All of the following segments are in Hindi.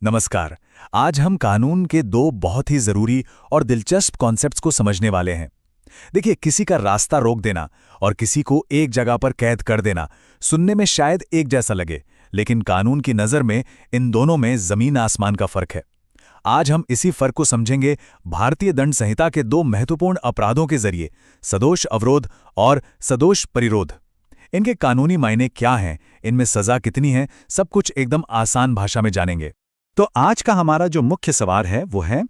नमस्कार। आज हम कानून के दो बहुत ही जरूरी और दिलचस्प कॉन्सेप्ट्स को समझने वाले हैं। देखिए, किसी का रास्ता रोक देना और किसी को एक जगह पर कैद कर देना सुनने में शायद एक जैसा लगे, लेकिन कानून की नज़र में इन दोनों में जमीन आसमान का फर्क है। आज हम इसी फर्क को समझेंगे भारतीय दंड संहिता के दो महत्वपूर्ण अपराधों के जरिए, सदोष अवरोध और सदोष परिरोध। इनके कानूनी मायने क्या हैं, इनमें सजा कितनी है, सब कुछ एकदम आसान भाषा में जानेंगे। तो आज का हमारा जो मुख्य सवाल है वो है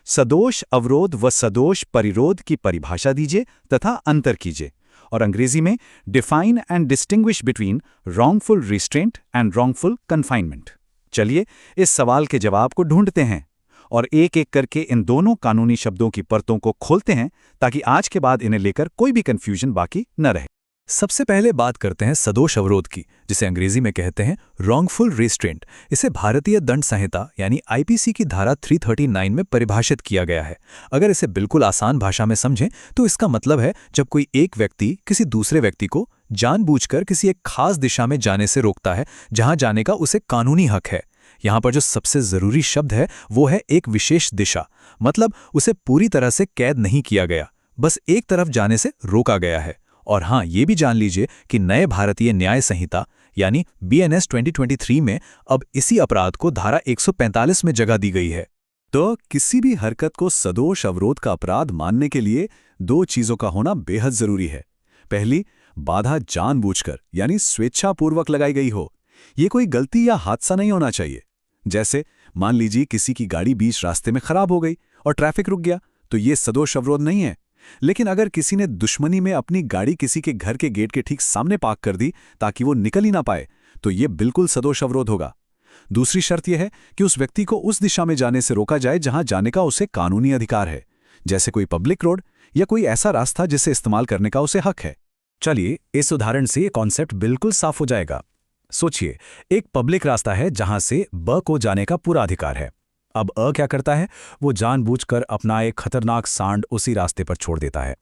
सदोष अवरोध व सदोष परिरोध की परिभाषा दीजिए तथा अंतर कीजिए, और अंग्रेजी में define and distinguish between wrongful restraint and wrongful confinement. चलिए इस सवाल के जवाब को ढूंढते हैं और एक एक करके इन दोनों कानूनी शब्दों की परतों को खोलते हैं ताकि आज के बाद इन्हें लेकर कोई भी कंफ्यूजन बाकी न रहे। सबसे पहले बात करते हैं सदोष अवरोध की, जिसे अंग्रेजी में कहते हैं रॉन्गफुल रिस्ट्रेंट। इसे भारतीय दंड संहिता यानी आईपीसी की धारा 339 में परिभाषित किया गया है। अगर इसे बिल्कुल आसान भाषा में समझें तो इसका मतलब है जब कोई एक व्यक्ति किसी दूसरे व्यक्ति को जानबूझकर किसी एक खास दिशा में जाने से रोकता है जहां जाने का उसे कानूनी हक है। यहाँ पर जो सबसे जरूरी शब्द है वो है एक विशेष दिशा, मतलब उसे पूरी तरह से कैद नहीं किया गया, बस एक तरफ जाने से रोका गया है। और हाँ, ये भी जान लीजिए कि नए भारतीय न्याय संहिता यानी BNS 2023 में अब इसी अपराध को धारा 145 में जगह दी गई है। तो किसी भी हरकत को सदोष अवरोध का अपराध मानने के लिए दो चीजों का होना बेहद जरूरी है। पहली, बाधा जानबूझकर यानी स्वेच्छापूर्वक लगाई गई हो। ये कोई गलती या हादसा नहीं होना चाहिए। जैसे मान लीजिए किसी की गाड़ी बीच रास्ते में खराब हो गई और ट्रैफिक रुक गया, तो ये सदोष अवरोध नहीं है। लेकिन अगर किसी ने दुश्मनी में अपनी गाड़ी किसी के घर के गेट के ठीक सामने पार्क कर दी ताकि वो निकल ही ना पाए, तो ये बिल्कुल सदोष अवरोध होगा। दूसरी शर्त यह है कि उस व्यक्ति को उस दिशा में जाने से रोका जाए जहां जाने का उसे कानूनी अधिकार है, जैसे कोई पब्लिक रोड या कोई ऐसा रास्ता जिसे इस्तेमाल करने का उसे हक है। चलिए, इस उदाहरण से ये कॉन्सेप्ट बिल्कुल साफ हो जाएगा। सोचिए, एक पब्लिक रास्ता है जहां से ब को जाने का पूरा अधिकार है। अब अ क्या करता है, वो जानबूझकर अपना एक खतरनाक सांड उसी रास्ते पर छोड़ देता है।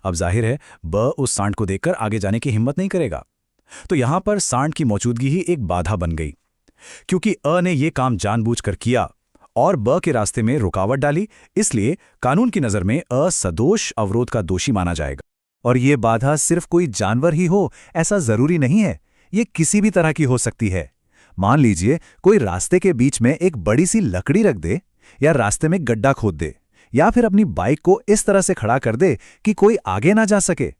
अब जाहिर है ब उस सांड को देखकर आगे जाने की हिम्मत नहीं करेगा, तो यहां पर सांड की मौजूदगी ही एक बाधा बन गई। क्योंकि अ ने ये काम जानबूझकर किया और ब के रास्ते में रुकावट डाली, इसलिए कानून की नज़र में अ सदोष अवरोध का दोषी माना जाएगा। और ये बाधा सिर्फ कोई जानवर ही हो ऐसा जरूरी नहीं है, ये किसी भी तरह की हो सकती है। मान लीजिए कोई रास्ते के बीच में एक बड़ी सी लकड़ी रख दे, या रास्ते में गड्ढा खोद दे, या फिर अपनी बाइक को इस तरह से खड़ा कर दे कि कोई आगे ना जा सके।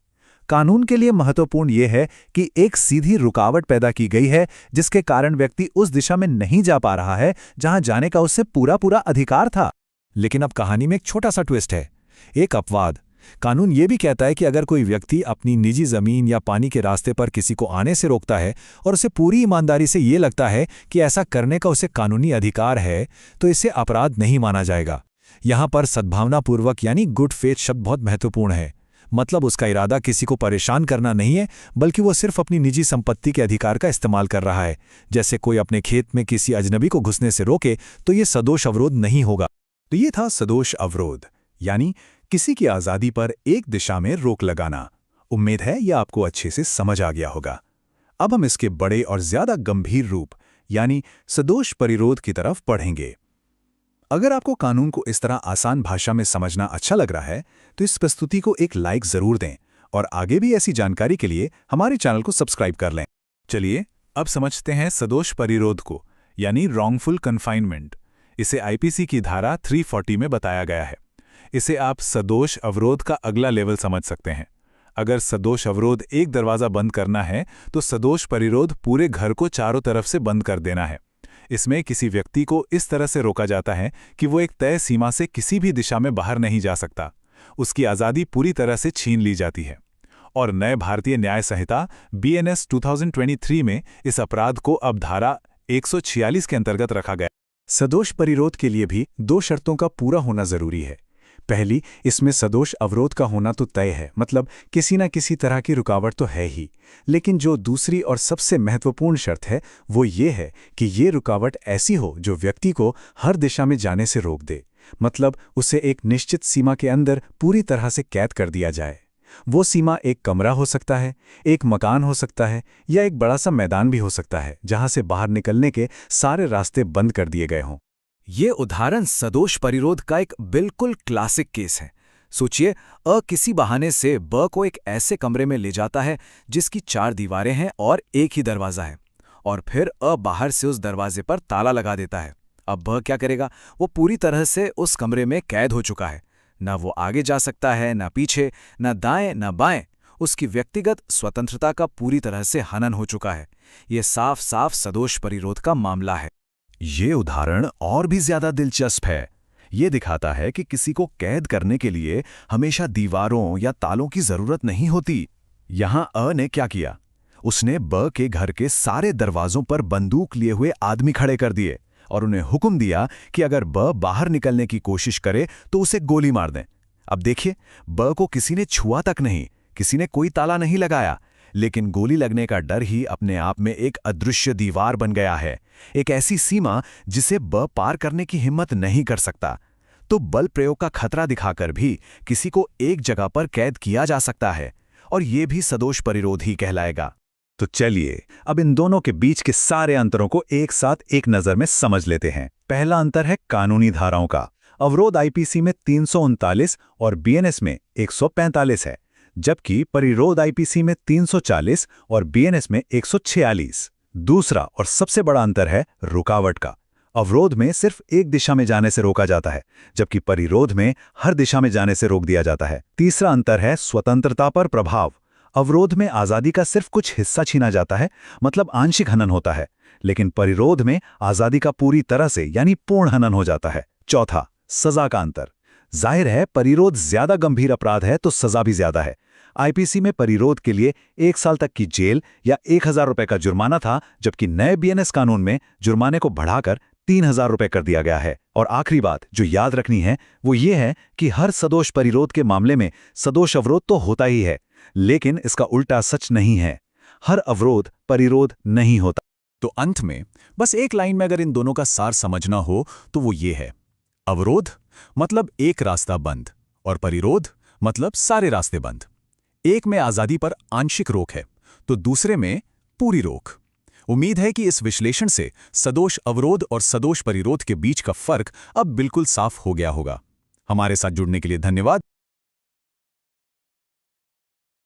कानून के लिए महत्वपूर्ण यह है कि एक सीधी रुकावट पैदा की गई है जिसके कारण व्यक्ति उस दिशा में नहीं जा पा रहा है जहां जाने का उससे पूरा पूरा अधिकार था। लेकिन अब कहानी में एक छोटा सा ट्विस्ट है, एक अपवाद। कानून ये भी कहता है कि अगर कोई व्यक्ति अपनी निजी जमीन या पानी के रास्ते पर किसी को आने से रोकता है और उसे पूरी ईमानदारी से ये लगता है कि ऐसा करने का उसे कानूनी अधिकार है, तो इसे अपराध नहीं माना जाएगा। यहाँ पर सद्भावनापूर्वक यानी गुड फेथ शब्द बहुत महत्वपूर्ण है। मतलब उसका इरादा किसी को परेशान करना नहीं है, बल्कि वो सिर्फ अपनी निजी संपत्ति के अधिकार का इस्तेमाल कर रहा है। जैसे कोई अपने खेत में किसी अजनबी को घुसने से रोके तो ये सदोष अवरोध नहीं होगा। तो ये था सदोष अवरोध, यानी किसी की आज़ादी पर एक दिशा में रोक लगाना। उम्मीद है यह आपको अच्छे से समझ आ गया होगा। अब हम इसके बड़े और ज्यादा गंभीर रूप यानी सदोष परिरोध की तरफ बढ़ेंगे। अगर आपको कानून को इस तरह आसान भाषा में समझना अच्छा लग रहा है तो इस प्रस्तुति को एक लाइक जरूर दें और आगे भी ऐसी जानकारी के लिए हमारे चैनल को सब्सक्राइब कर लें। चलिए अब समझते हैं सदोष परिरोध को, यानी रॉन्गफुल कन्फाइनमेंट। इसे आईपीसी की धारा 340 में बताया गया है। इसे आप सदोष अवरोध का अगला लेवल समझ सकते हैं। अगर सदोष अवरोध एक दरवाज़ा बंद करना है तो सदोष परिरोध पूरे घर को चारों तरफ से बंद कर देना है। इसमें किसी व्यक्ति को इस तरह से रोका जाता है कि वो एक तय सीमा से किसी भी दिशा में बाहर नहीं जा सकता। उसकी आज़ादी पूरी तरह से छीन ली जाती है। और नए भारतीय न्याय संहिता BNS 2023 में इस अपराध को अब धारा 146 के अंतर्गत रखा गया। सदोष परिरोध के लिए भी दो शर्तों का पूरा होना जरूरी है। पहली, इसमें सदोष अवरोध का होना तो तय है, मतलब किसी न किसी तरह की रुकावट तो है ही। लेकिन जो दूसरी और सबसे महत्वपूर्ण शर्त है वो ये है कि ये रुकावट ऐसी हो जो व्यक्ति को हर दिशा में जाने से रोक दे, मतलब उसे एक निश्चित सीमा के अंदर पूरी तरह से कैद कर दिया जाए। वो सीमा एक कमरा हो सकता है, एक मकान हो सकता है, या एक बड़ा सा मैदान भी हो सकता है जहां से बाहर निकलने के सारे रास्ते बंद कर दिए गए हों। ये उदाहरण सदोष परिरोध का एक बिल्कुल क्लासिक केस है। सोचिए, अ किसी बहाने से ब को एक ऐसे कमरे में ले जाता है जिसकी 4 दीवारें हैं और एक ही दरवाजा है, और फिर अ बाहर से उस दरवाजे पर ताला लगा देता है। अब ब क्या करेगा? वो पूरी तरह से उस कमरे में कैद हो चुका है। ना वो आगे जा सकता है, ना पीछे, ना दाएं, ना बाएं। उसकी व्यक्तिगत स्वतंत्रता का पूरी तरह से हनन हो चुका है। ये साफ साफ सदोष परिरोध का मामला है। ये उदाहरण और भी ज्यादा दिलचस्प है। ये दिखाता है कि किसी को कैद करने के लिए हमेशा दीवारों या तालों की जरूरत नहीं होती। यहां अ ने क्या किया? उसने ब के घर के सारे दरवाजों पर बंदूक लिए हुए आदमी खड़े कर दिए और उन्हें हुक्म दिया कि अगर ब बाहर निकलने की कोशिश करे तो उसे गोली मार दें। अब देखिए, ब को किसी ने छुआ तक नहीं, किसी ने कोई ताला नहीं लगाया, लेकिन गोली लगने का डर ही अपने आप में एक अदृश्य दीवार बन गया है, एक ऐसी सीमा जिसे ब पार करने की हिम्मत नहीं कर सकता। तो बल प्रयोग का खतरा दिखाकर भी किसी को एक जगह पर कैद किया जा सकता है, और ये भी सदोष परिरोध ही कहलाएगा। तो चलिए अब इन दोनों के बीच के सारे अंतरों को एक साथ एक नजर में समझ लेते हैं। पहला अंतर है कानूनी धाराओं का। अवरोध आईपीसी में 339 और बीएनएस में 145 है, जबकि परिरोध आईपीसी में 340 और बीएनएस में 146। दूसरा और सबसे बड़ा अंतर है रुकावट का। अवरोध में सिर्फ एक दिशा में जाने से रोका जाता है, जबकि परिरोध में हर दिशा में जाने से रोक दिया जाता है। तीसरा अंतर है स्वतंत्रता पर प्रभाव। अवरोध में आजादी का सिर्फ कुछ हिस्सा छीना जाता है, मतलब आंशिक हनन होता है, लेकिन परिरोध में आजादी का पूरी तरह से यानी पूर्ण हनन हो जाता है। चौथा, सजा का अंतर। जाहिर है, परिरोध ज्यादा गंभीर अपराध है तो सजा भी ज्यादा है। आईपीसी में परिरोध के लिए 1 साल तक की जेल या 1000 रुपए का जुर्माना था, जबकि नए बीएनएस कानून में जुर्माने को बढ़ाकर 3000 रुपए कर दिया गया है। और आखिरी बात जो याद रखनी है वो ये है कि हर सदोष परिरोध के मामले में सदोष अवरोध तो होता ही है, लेकिन इसका उल्टा सच नहीं है। हर अवरोध परिरोध नहीं होता। तो अंत में बस एक लाइन में अगर इन दोनों का सार समझना हो तो वो ये है: अवरोध मतलब एक रास्ता बंद, और परिरोध मतलब सारे रास्ते बंद। एक में आजादी पर आंशिक रोक है तो दूसरे में पूरी रोक। उम्मीद है कि इस विश्लेषण से सदोष अवरोध और सदोष परिरोध के बीच का फर्क अब बिल्कुल साफ हो गया होगा। हमारे साथ जुड़ने के लिए धन्यवाद।